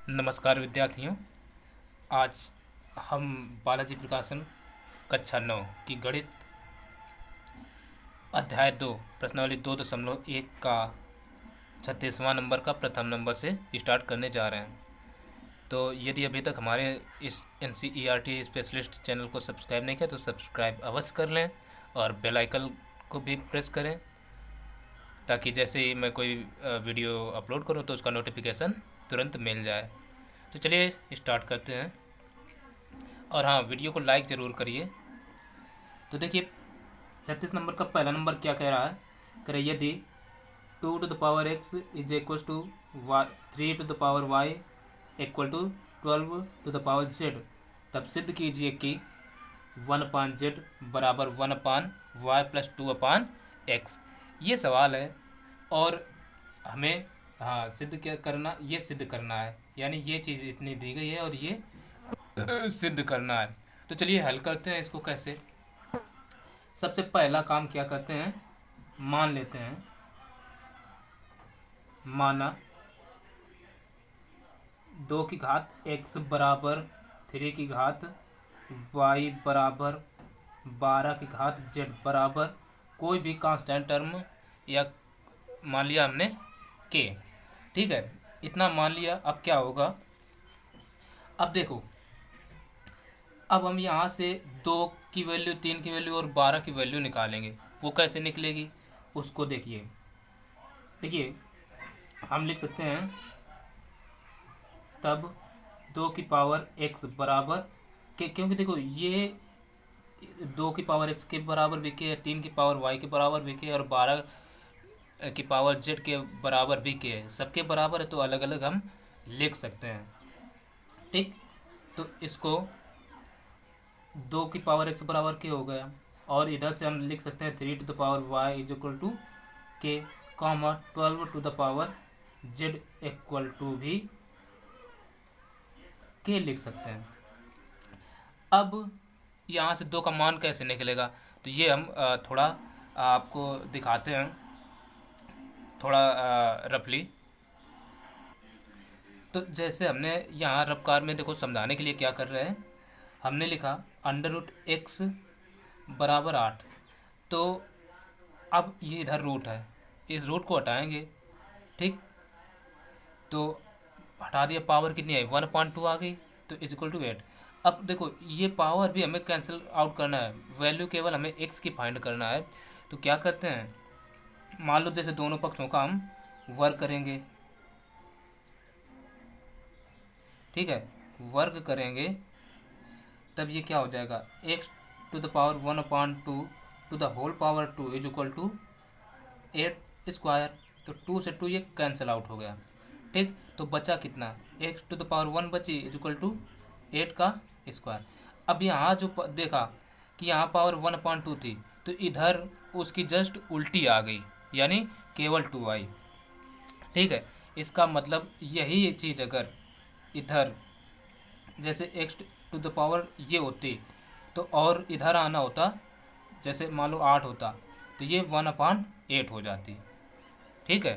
नमस्कार विद्यार्थियों। आज हम बालाजी प्रकाशन कक्षा 9 की गणित अध्याय 2 प्रश्नावली 2.1 का 36वां नंबर का प्रथम नंबर से स्टार्ट करने जा रहे हैं। तो यदि अभी तक हमारे इस NCERT स्पेशलिस्ट चैनल को सब्सक्राइब नहीं किया तो सब्सक्राइब अवश्य कर लें और बेल आइकन को भी प्रेस करें ताकि जैसे ही मैं कोई वीडियो अपलोड करूं तो उसका नोटिफिकेशन तुरंत मिल जाए। तो चलिए स्टार्ट करते हैं। और हाँ, वीडियो को लाइक ज़रूर करिए। तो देखिए 36 नंबर का पहला नंबर क्या कह रहा है। कह रहा है यदि 2 to the power x is equal to 3 to the power y equal to 12 to the power z, तब सिद्ध कीजिए कि 1/z बराबर 1/y प्लस 2/x। ये सवाल है और हमें सिद्ध क्या करना, ये सिद्ध करना है, यानी ये चीज़ इतनी दी गई है और ये सिद्ध करना है। तो चलिए हल करते हैं इसको कैसे। सबसे पहला काम क्या करते हैं, मान लेते हैं। माना 2 की घात x बराबर 3 की घात y बराबर 12 की घात z बराबर कोई भी कांस्टेंट टर्म, या मान लिया हमने k। ठीक है, इतना मान लिया। अब क्या होगा, अब देखो, अब हम यहाँ से 2 की वैल्यू, 3 की वैल्यू और 12 की वैल्यू निकालेंगे। वो कैसे निकलेगी उसको देखिए। देखिए हम लिख सकते हैं तब 2 की पावर x बराबर के, क्योंकि देखो ये 2 की पावर x के बराबर भी के है, 3 की पावर y के बराबर भी के और 12 की पावर z के बराबर भी के है। सबके बराबर है तो अलग अलग हम लिख सकते हैं। ठीक, तो इसको 2 की पावर x बराबर के हो गया और इधर से हम लिख सकते हैं 3 to the power y is equal to K, comma 12 to the power z equal to भी के लिख सकते हैं। अब यहाँ से 2 का मान कैसे निकलेगा, तो ये हम थोड़ा आपको दिखाते हैं, थोड़ा रफली। तो जैसे हमने यहाँ रफ्कार में देखो, समझाने के लिए क्या कर रहे हैं, हमने लिखा √x बराबर 8। तो अब ये इधर रूट है, इस रूट को हटाएंगे। ठीक, तो हटा दिया, पावर कितनी आई 1/2 आ गई, तो इज इक्वल टू 8। अब देखो ये पावर भी हमें कैंसिल आउट करना है, वैल्यू केवल हमें x की फाइंड करना है। तो क्या करते हैं, मान लो जैसे दोनों पक्षों का हम वर्ग करेंगे। ठीक है, वर्ग करेंगे तब ये क्या हो जाएगा, x to the power 1/2 to the whole power 2 is equal to 8 square. तो 2 से 2 ये कैंसिल आउट हो गया। ठीक, तो बचा कितना, x to the power 1 बची इज इक्वल टू 8 का स्क्वायर। अब यहाँ जो देखा कि यहाँ पावर 1/2 थी तो इधर उसकी जस्ट उल्टी आ गई, यानी केवल 2 आई। ठीक है, इसका मतलब यही चीज़ अगर इधर जैसे x टू द पावर ये होती तो और इधर आना होता, जैसे मान लो 8 होता तो ये 1/8 हो जाती। ठीक है,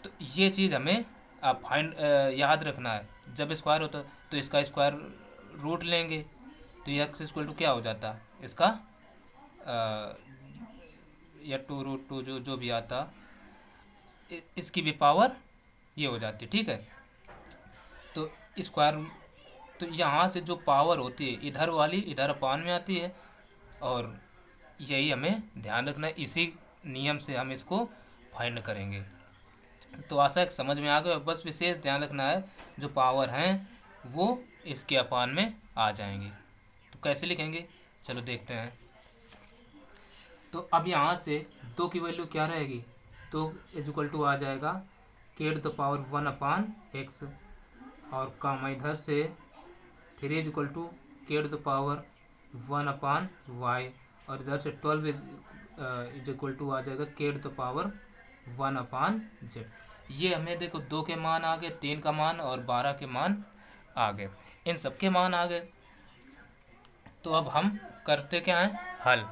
तो ये चीज़ हमें फाइंड याद रखना है। जब स्क्वायर होता तो इसका स्क्वायर रूट लेंगे तो ये x इक्वल टू क्या हो जाता इसका, या 2√2 जो भी आता, इसकी भी पावर ये हो जाती। ठीक है, तो स्क्वायर, तो यहाँ से जो पावर होती है इधर वाली इधर अपान में आती है, और यही हमें ध्यान रखना है। इसी नियम से हम इसको फाइंड करेंगे। तो आशा है समझ में आ गया। बस विशेष ध्यान रखना है जो पावर हैं वो इसके अपान में आ जाएंगे। तो कैसे लिखेंगे, चलो देखते हैं। तो अब यहाँ से 2 की वैल्यू क्या रहेगी, तो इज इक्वल टू आ जाएगा k to the power 1/x, और कामा इधर से 3 is equal to k to the power 1/y, और इधर से 12 इज इक्वल टू आ जाएगा k to the power 1/z। ये हमें देखो 2 के मान आ गए, 3 का मान और 12 के मान आ गए, इन सब के मान आ गए। तो अब हम करते क्या हैं, हल।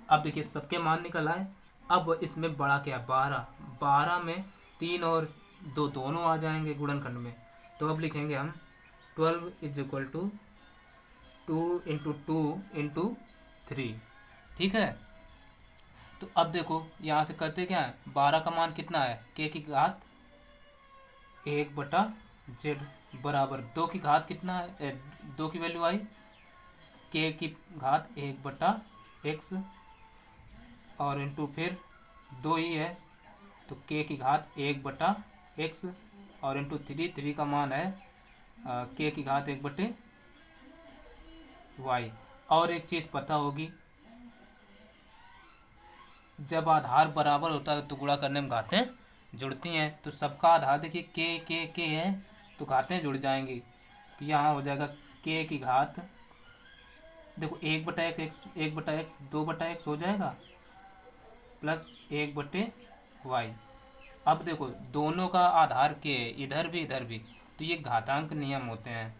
अब देखिए सबके मान निकल आए। अब इसमें बड़ा क्या, 12 में 3 और 2 दोनों आ जाएंगे गुणनखंड में, तो अब लिखेंगे हम 12 इज इक्वल टू 2 × 2 × 3, ठीक है। तो अब देखो यहाँ से करते क्या है, 12 का मान कितना है, k की घात 1/z बराबर 2 की घात कितना है, 2 की वैल्यू आई, k की घात 1/x और इंटू फिर 2 ही है तो k की घात 1/x और इंटू 3 का मान है k की घात 1/y। और एक चीज़ पता होगी, जब आधार बराबर होता है तो गुणा करने में घातें जुड़ती हैं। तो सबका आधार देखिए k है तो घातें जुड़ जाएंगी। तो यहाँ हो जाएगा k की घात, देखो 1/x 2/x हो जाएगा प्लस 1/y। अब देखो दोनों का आधार k है, इधर भी, तो ये घातांक नियम होते हैं,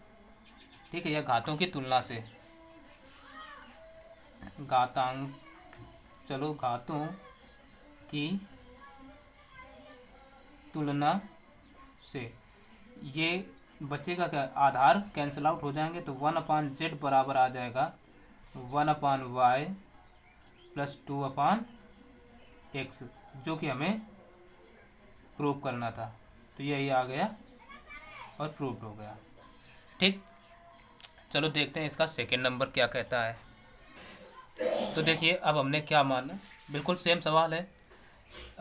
ठीक है। यह घातों की तुलना से घातांक, चलो घातों की तुलना से ये बचेगा क्या, आधार कैंसिल आउट हो जाएंगे तो 1/z बराबर आ जाएगा 1/y प्लस 2/x, जो कि हमें प्रूव करना था। तो यही आ गया और प्रूव हो गया, ठीक। चलो देखते हैं इसका सेकंड नंबर क्या कहता है। तो देखिए अब हमने क्या माना, बिल्कुल सेम सवाल है।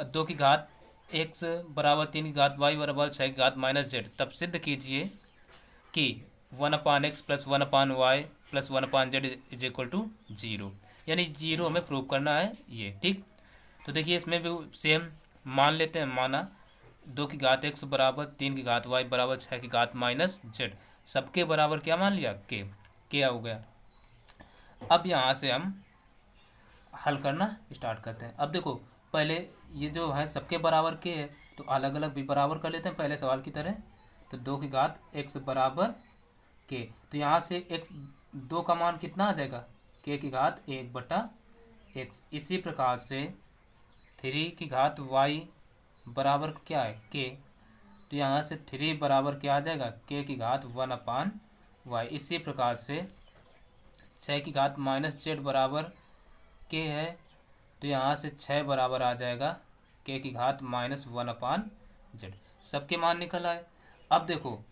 2 की घात x बराबर 3 की घात y बराबर 6 की घात -z, तब सिद्ध कीजिए कि 1/x plus 1/y plus 1/z is equal to 0, यानी 0 हमें प्रूव करना है ये, ठीक। तो देखिए इसमें भी सेम मान लेते हैं, माना 2 की घात x बराबर 3 की घात y बराबर 6 की घात -z, सबके बराबर क्या मान लिया, k हो गया। अब यहाँ से हम हल करना स्टार्ट करते हैं। अब देखो पहले ये जो है सबके बराबर के है तो अलग अलग भी बराबर कर लेते हैं पहले सवाल की तरह। तो 2 की घात x बराबर k, तो यहाँ से x 2 का मान कितना आ जाएगा, k की घात 1/x। इसी प्रकार से 3 की घात y बराबर क्या है, k, तो यहाँ से 3 बराबर क्या आ जाएगा, k की घात 1/y। इसी प्रकार से 6 की घात -z बराबर k है, तो यहाँ से 6 बराबर आ जाएगा k की घात -1/z। सबके मान निकल आए। अब देखो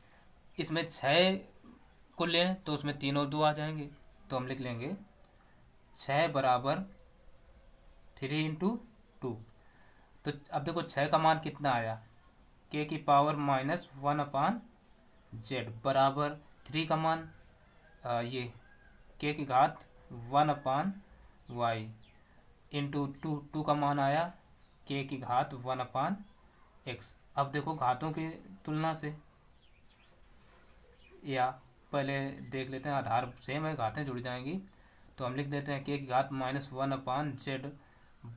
इसमें 6 को लें तो उसमें 3 और 2 आ जाएंगे, तो हम लिख लेंगे 6 बराबर 3 × 2। तो अब देखो 6 का मान कितना आया, k की पावर -1/z बराबर 3 का मान ये k की घात 1/y इंटू 2 का मान आया k की घात 1/x। अब देखो घातों की तुलना से, या पहले देख लेते हैं, आधार सेम है घातें जुड़ जाएंगी, तो हम लिख देते हैं k की घात -1/z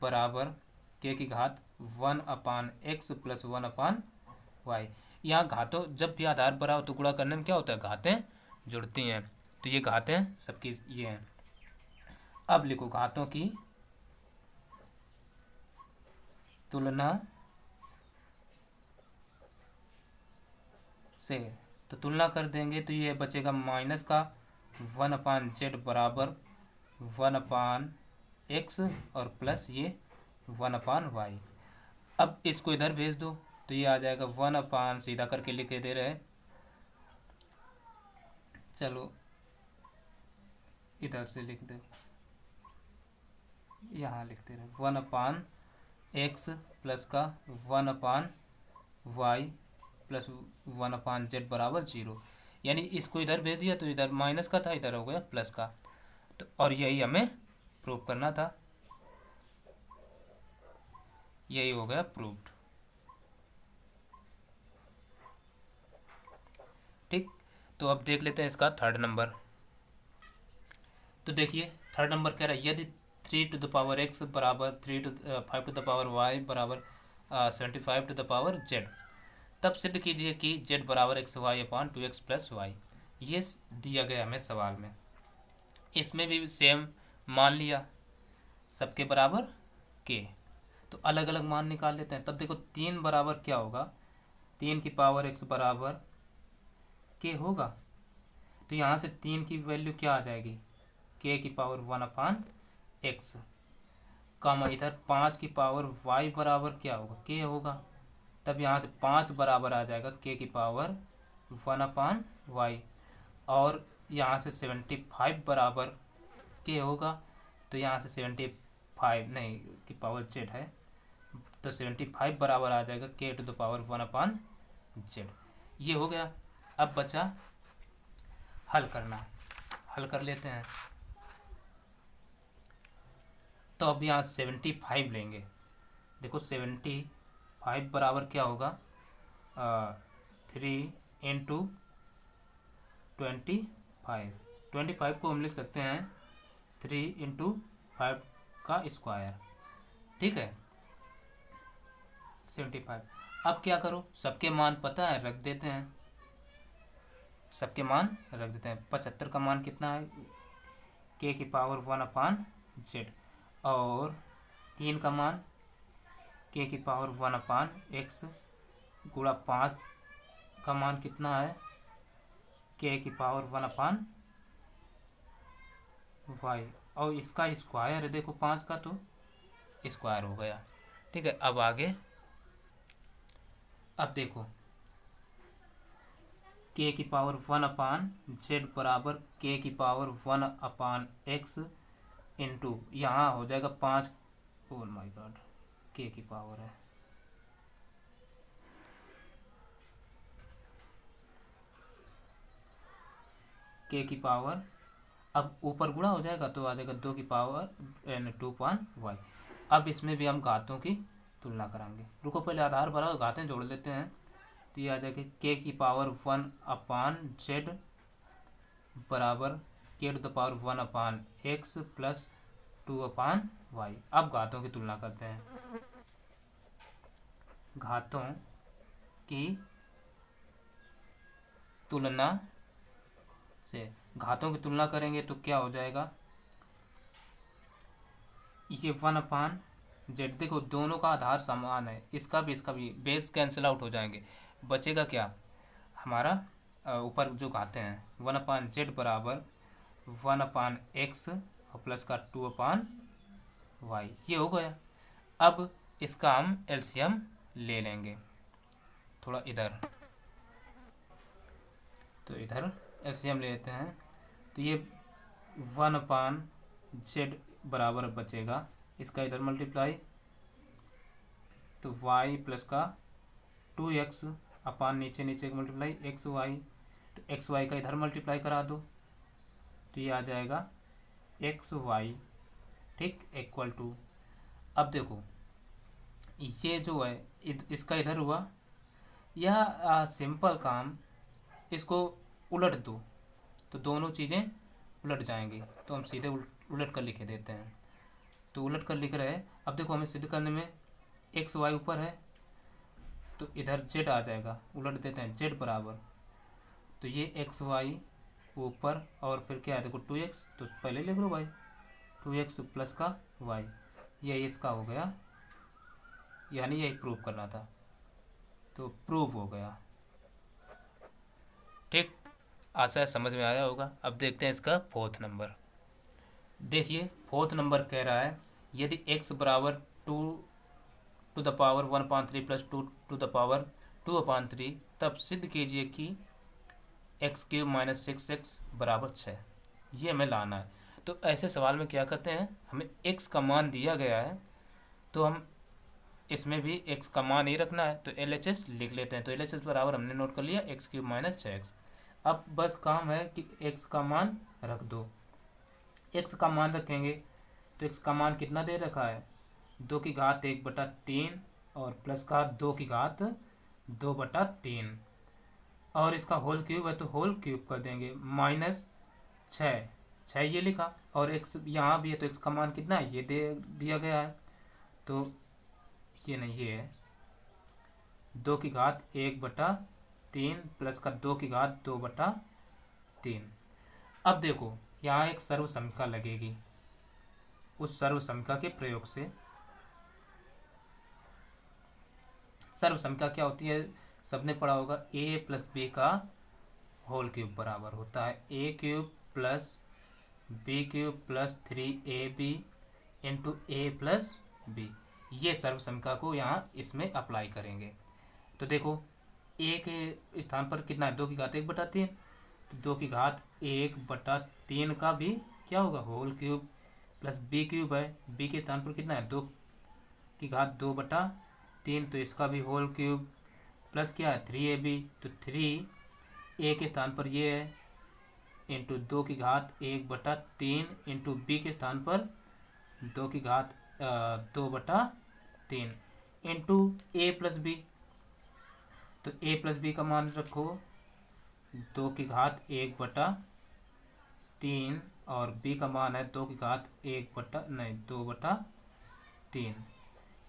बराबर k की घात 1/x प्लस 1/y। यहाँ घातों जब भी आधार बड़ा हो तो गुणा करने में क्या होता है, घातें जुड़ती हैं, तो ये घातें सबकी ये हैं। अब लिखो घातों की तुलना से, तो तुलना कर देंगे तो ये बचेगा माइनस का 1/z बराबर 1/x और प्लस ये 1/y। अब इसको इधर भेज दो तो ये आ जाएगा 1/, सीधा करके लिखे दे रहे हैं, चलो इधर से लिख दो, यहाँ लिखते रहे 1/x प्लस का 1/y प्लस 1/z बराबर 0, यानी इसको इधर भेज दिया तो इधर माइनस का था, इधर हो गया प्लस का। तो और यही हमें प्रूव करना था, यही हो गया प्रूव्ड, ठीक। तो अब देख लेते हैं इसका थर्ड नंबर। तो देखिए थर्ड नंबर कह रहा है यदि 3x बराबर 5y बराबर 75z, तब सिद्ध कीजिए कि z बराबर xy/2x प्लस y। ये दिया गया हमें सवाल में। इसमें भी सेम मान लिया सबके बराबर k, तो अलग अलग मान निकाल लेते हैं। तब देखो 3 बराबर क्या होगा, 3 की पावर x बराबर के होगा। तो यहाँ से 3 की वैल्यू क्या आ जाएगी, के की पावर 1/x, कॉमा इधर 5 की पावर y बराबर क्या होगा, के होगा। तब यहाँ से 5 बराबर आ जाएगा के की पावर 1/y, और यहाँ से 75 बराबर के होगा। तो यहाँ से 75 नहीं की पावर z है, तो 75 बराबर आ जाएगा के टू द पावर 1/z। ये हो गया। अब बचा हल करना, हल कर लेते हैं। तो अब यहाँ 75 लेंगे। देखो 75 बराबर क्या होगा, 3 × 25। 25 को हम लिख सकते हैं 3 × 5 का स्क्वायर, ठीक है। 75। अब क्या करो, सबके मान पता है, रख देते हैं, सबके मान रख देते हैं। 75 का मान कितना है, के की पावर 1/z, और 3 का मान के की पावर 1/x, गुणा 5 का मान कितना है, के की पावर 1/y, और इसका स्क्वायर है देखो 5 का, तो स्क्वायर हो गया, ठीक है। अब आगे, अब देखो के की पावर 1/z बराबर के की पावर 1/x इंटू यहाँ हो जाएगा 5, ओह माय गॉड, के की पावर है, के की पावर, अब ऊपर गुणा हो जाएगा तो आ जाएगा 2 की पावर 2/y। अब इसमें भी हम घातों की तुलना कराएंगे। रुको पहले आधार भरा, घातें जोड़ लेते हैं। तो ये आ जाएगा के की पावर 1/z बराबर के to the power 1/x plus 2/y। अब घातों की तुलना करते हैं। घातों की तुलना से, घातों की तुलना करेंगे तो क्या हो जाएगा, ये 1/z, देखो दोनों का आधार समान है, इसका भी बेस कैंसिल आउट हो जाएंगे, बचेगा क्या हमारा, ऊपर जो घाते हैं 1/z बराबर 1/x और प्लस का 2/y, ये हो गया। अब इसका हम एलसीएम ले लेंगे, थोड़ा इधर, तो इधर एलसीएम ले लेते हैं। तो ये 1/z बराबर बचेगा, इसका इधर मल्टीप्लाई, तो y प्लस का 2x अपान नीचे नीचे मल्टीप्लाई xy, तो xy का इधर मल्टीप्लाई करा दो, तो ये आ जाएगा xy, ठीक, इक्वल टू, अब देखो ये जो है इसका इधर हुआ, यह सिंपल काम, इसको उलट दो तो दोनों चीज़ें उलट जाएंगी, तो हम सीधे उलट कर लिखे देते हैं। तो उलट कर लिख रहे हैं। अब देखो हमें सिद्ध करने में एक्स वाई ऊपर है, तो इधर जेड आ जाएगा, उलट देते हैं, जेड बराबर, तो ये एक्स वाई ऊपर, और फिर क्या है देखो 2x, तो पहले लिख लो भाई 2x प्लस का y, ये इसका हो गया, यानी यही प्रूव करना था, तो प्रूव हो गया, ठीक। आशा है समझ में आया होगा। अब देखते हैं इसका फोर्थ नंबर। देखिए फोर्थ नंबर कह रहा है, यदि x बराबर 2 to the power 1/3 plus 2 to the power 2/3, तब सिद्ध कीजिए कि x³ माइनस 6x बराबर 6। ये हमें लाना है। तो ऐसे सवाल में क्या करते हैं, हमें x का मान दिया गया है, तो हम इसमें भी x का मान ही रखना है, तो LHS लिख लेते हैं। तो LHS बराबर हमने नोट कर लिया x³ माइनस 6x। अब बस काम है कि x का मान रख दो। x का मान रखेंगे तो x का मान कितना दे रखा है, 2 की घात 1/3 और प्लस का 2 की घात 2/3, और इसका होल क्यूब है तो होल क्यूब कर देंगे, माइनस 6 ये लिखा, और x यहाँ भी है तो x का मान कितना है, ये दे दिया गया है, तो ये नहीं, ये है 2 की घात 1/3 प्लस का 2 की घात 2/3। अब देखो यहाँ एक सर्व समीका लगेगी, उस सर्व समीका के प्रयोग से, सर्व समीका क्या होती है सबने पढ़ा होगा, a प्लस बी का होल क्यूब बराबर होता है A cube plus B cube plus 3ab into A plus B. ये सर्वसमीकरण को यहाँ इसमें अप्लाई करेंगे। तो देखो ए के स्थान पर कितना है, 2 की घात 1/3, तो 2 की घात 1/3 का भी क्या होगा, whole cube plus B cube है, बी के स्थान पर कितना है, 2 की घात 2/3, तो इसका भी होल क्यूब प्लस क्या है 3ab, तो 3 ए के स्थान पर ये है इंटू 2 की घात 1/3 इंटू बी के स्थान पर 2 की घात 2/3 इंटू ए प्लस बी। तो ए प्लस बी का मान रखो 2 की घात 1/3 और बी का मान है 2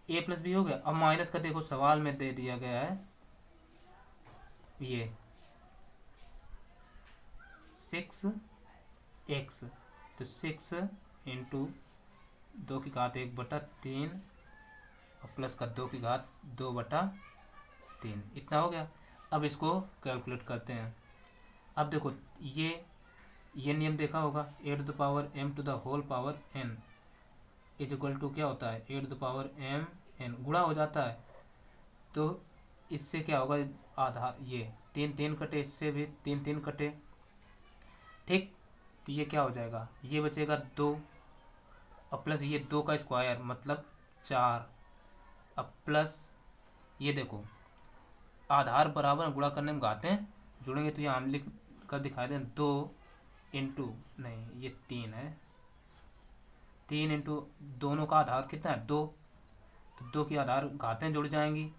ए प्लस बी हो गया। अब माइनस का देखो सवाल में दे दिया गया है ये 6x, तो 6 इंटू 2 की घात 1/3 और प्लस का 2 की घात 2/3, इतना हो गया। अब इसको कैलकुलेट करते हैं। अब देखो ये नियम देखा होगा, a⁴m⁴n इज इक्वल टू क्या होता है, a⁴m⁴n गुणा हो जाता है। तो इससे क्या होगा, आधा ये 3 कटे, इससे भी 3 कटे, ठीक। तो ये क्या हो जाएगा, ये बचेगा 2 और प्लस ये 2 का स्क्वायर मतलब 4। अब प्लस ये देखो आधार बराबर गुणा करने में घातें जुड़ेंगे, तो यहाँ हम लिख कर दिखाई दें 2 इंटू, नहीं ये 3 है, 3 इंटू दोनों का आधार कितना है 2, तो 2 की आधार घातें जुड़ जाएंगी,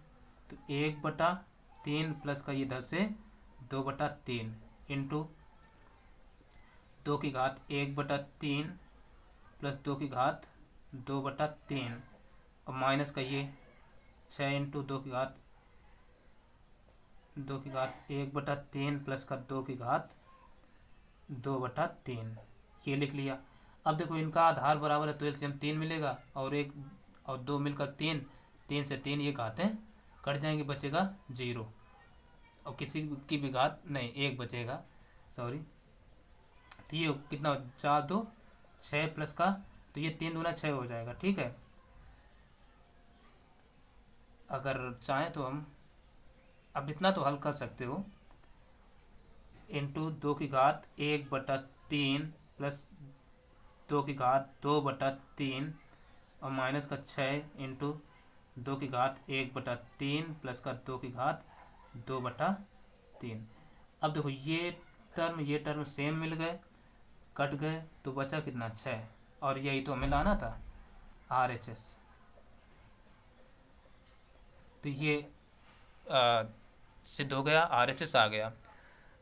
तो 1/3 प्लस का ये इधर से 2/3 इंटू 2 की घात 1/3 प्लस 2 की घात 2/3 और माइनस का ये 6 इंटू 2 की घात 1/3 प्लस का 2 की घात 2/3, ये लिख लिया। अब देखो इनका आधार बराबर है तो एलसीएम 3 मिलेगा और 1 और 2 मिलकर 3, 3 से 3 ये घातें कट जाएंगे, बचेगा 0 और किसी की भी घात नहीं 1 बचेगा, सॉरी। तो ये कितना 4 2 6 प्लस का, तो ये 3 दूना 6 हो जाएगा, ठीक है। अगर चाहें तो हम अब इतना तो हल कर सकते हो, इंटू 2 की घात 1/3 प्लस 2 की घात 2/3 और माइनस का 6 इंटू 2 की घात 1/3 प्लस का 2 की घात 2/3। अब देखो ये टर्म सेम मिल गए, कट गए, तो बचा कितना 6, और यही तो हमें लाना था RHS। तो ये सिद्ध हो गया, RHS आ गया।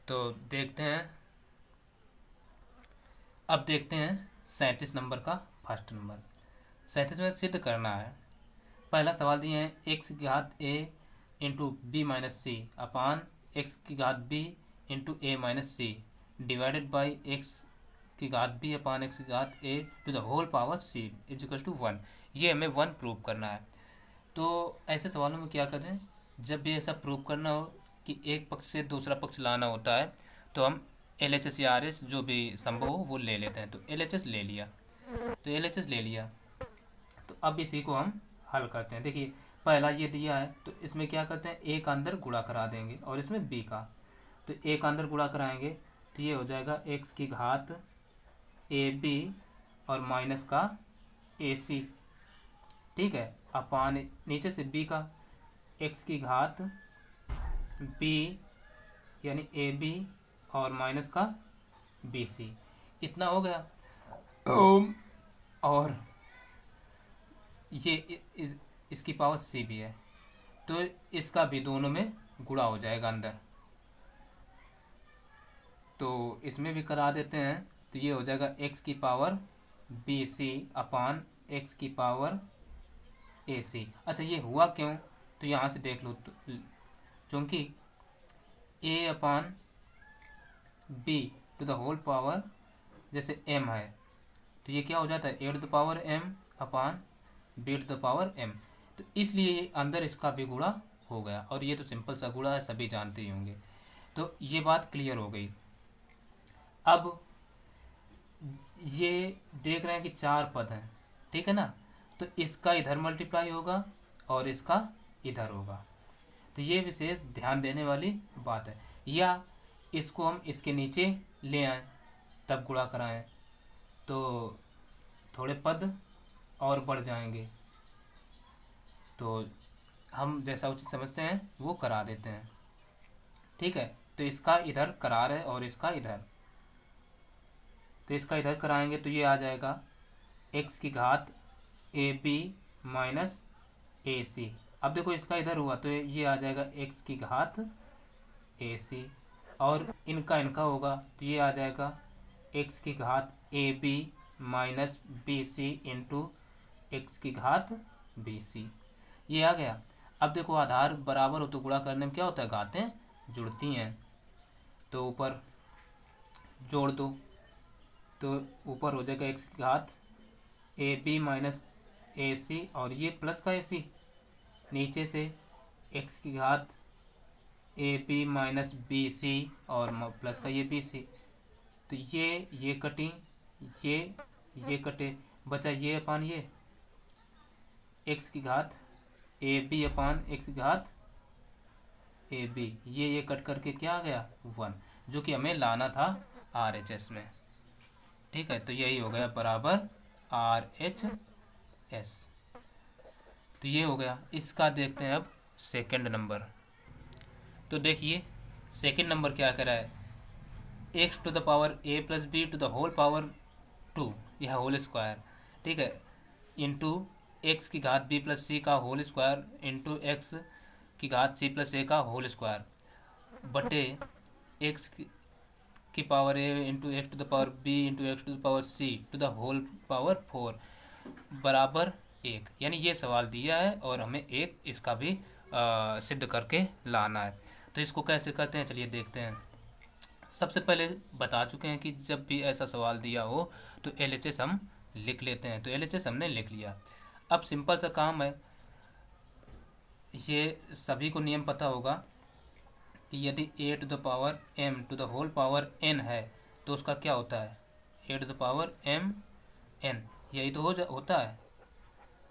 तो देखते हैं, अब देखते हैं 37 नंबर का फर्स्ट नंबर। 37 में सिद्ध करना है। पहला सवाल दिए हैं x⁴a into B minus C upon x⁴b into a minus C divided by x⁴b upon x⁴a to the whole power c is equal to 1। ये हमें 1 प्रूव करना है। तो ऐसे सवालों में क्या करें, जब भी ऐसा प्रूव करना हो कि एक पक्ष से दूसरा पक्ष लाना होता है, तो हम LHS या RS जो भी संभव हो वो ले लेते हैं। तो LHS ले लिया, तो अब इसी को हम हल करते हैं। देखिए पहला ये दिया है, तो इसमें क्या करते हैं, a का अंदर गुणा करा देंगे और इसमें b का, तो a का अंदर गुणा कराएंगे तो ये हो जाएगा x⁴ab और माइनस का ac, ठीक है, अपान नीचे से b का x⁴b यानी ab और माइनस का bc, इतना हो गया। और ये इसकी पावर c भी है, तो इसका भी दोनों में गुणा हो जाएगा अंदर, तो इसमें भी करा देते हैं। तो ये हो जाएगा x⁴bc अपान x⁴ac। अच्छा ये हुआ क्यों, तो यहाँ से देख लो, तो चूँकि a upon b to the whole power जैसे m है, तो ये क्या हो जाता है a⁴m अपान b⁴m, तो इसलिए ये अंदर इसका भी गुणा हो गया। और ये तो सिंपल सा गुणा है, सभी जानते ही होंगे। तो ये बात क्लियर हो गई। अब ये देख रहे हैं कि 4 पद हैं, ठीक है ना, तो इसका इधर मल्टीप्लाई होगा और इसका इधर होगा। तो ये विशेष ध्यान देने वाली बात है। या इसको हम इसके नीचे ले आएं तब गुणा कराएं तो थोड़े पद और बढ़ जाएंगे, तो हम जैसा उचित समझते हैं वो करा देते हैं, ठीक है। तो इसका इधर करार है और इसका इधर, तो इसका इधर कराएंगे तो ये आ जाएगा x की घात AB माइनस AC। अब देखो इसका इधर हुआ तो ये आ जाएगा x की घात AC, और इनका होगा तो ये आ जाएगा x की घात AB minus BC into x की घात BC। ये आ गया। अब देखो आधार बराबर हो तो गुणा करने में क्या होता है, घातें जुड़ती हैं, तो ऊपर जोड़ दो तो ऊपर हो जाएगा x की घात AB माइनस AC और ये प्लस का AC, नीचे से x की घात AB माइनस BC और प्लस का ये BC, तो ये कटी, ये कटे, बचा ये अपान ये x की घात AB अपान x की घात AB, ये कट करके क्या आ गया 1, जो कि हमें लाना था RHS में, ठीक है। तो यही हो गया बराबर RHS। तो ये हो गया। इसका देखते हैं अब सेकंड नंबर। तो देखिए सेकंड नंबर क्या कह रहा है, x to the power a plus B to the whole power 2, यह होल स्क्वायर, ठीक है, इंटू एक्स की घात b प्लस सी का होल स्क्वायर इंटू एक्स की घात c प्लस a का होल स्क्वायर बटे एक्स की power a into x to the power b into x to the power c to the whole power 4 बराबर 1। यानी ये सवाल दिया है और हमें एक इसका भी सिद्ध करके लाना है। तो इसको कैसे करते हैं चलिए देखते हैं। सबसे पहले बता चुके हैं कि जब भी ऐसा सवाल दिया हो तो LHS हम लिख लेते हैं, तो LHS हमने लिख लिया। अब सिंपल सा काम है, ये सभी को नियम पता होगा कि यदि a to the power m to the whole power n है तो उसका क्या होता है a to the power m n, यही तो होता है,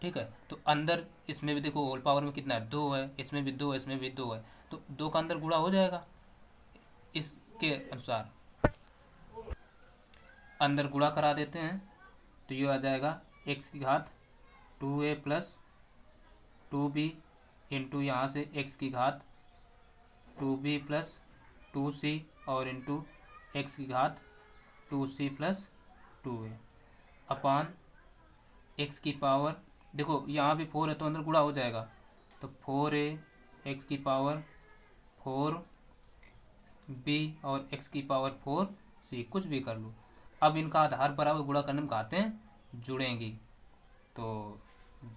ठीक है। तो अंदर इसमें भी देखो होल पावर में कितना है 2 है, इसमें भी 2 है, इसमें भी 2 है, तो 2 का अंदर गुणा हो जाएगा। इसके अनुसार अंदर गुणा करा देते हैं तो ये आ जाएगा x की घात 2a प्लस 2b इंटू यहाँ से x की घात 2b प्लस 2c और इंटू एक्स की घात 2c प्लस 2a अपान x की पावर, देखो यहाँ भी 4 है तो अंदर गुणा हो जाएगा, तो 4a x की पावर 4b और x की पावर 4c, कुछ भी कर लो। अब इनका आधार बराबर गुणा करने में घातें जुड़ेंगी, तो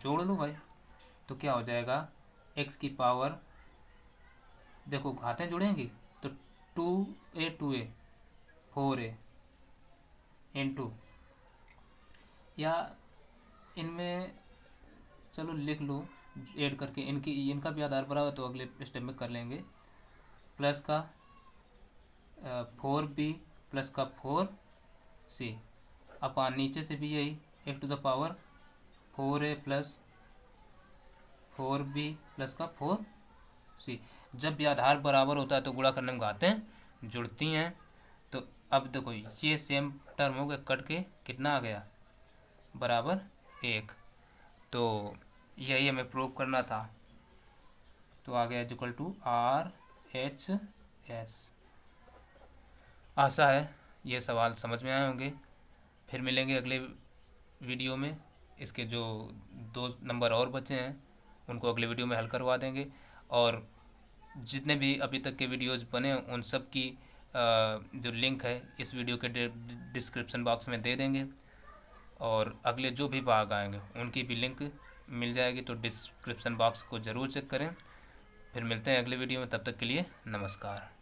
जोड़ लो भाई, तो क्या हो जाएगा x की पावर, देखो घातें जुड़ेंगी तो 2a 4a इंटू, या इनमें चलो लिख लो ऐड करके, इनका भी आधार बराबर तो अगले स्टेप में कर लेंगे, प्लस का 4b प्लस का 4c अपान नीचे से भी यही एक to the power 4a plus 4b plus का 4c। जब भी आधार बराबर होता है तो गुणा करने में घातें जुड़ती हैं। तो अब देखो ये सेम टर्म हो गया, कट के कितना आ गया बराबर 1, तो यही हमें प्रूव करना था, तो आ गया इक्वल टू RHS। आशा है ये सवाल समझ में आए होंगे। फिर मिलेंगे अगले वीडियो में, इसके जो 2 नंबर और बचे हैं उनको अगले वीडियो में हल करवा देंगे, और जितने भी अभी तक के वीडियोज़ बने उन सब की जो लिंक है इस वीडियो के डिस्क्रिप्शन बॉक्स में दे देंगे, और अगले जो भी भाग आएंगे उनकी भी लिंक मिल जाएगी, तो डिस्क्रिप्शन बॉक्स को ज़रूर चेक करें। फिर मिलते हैं अगले वीडियो में, तब तक के लिए नमस्कार।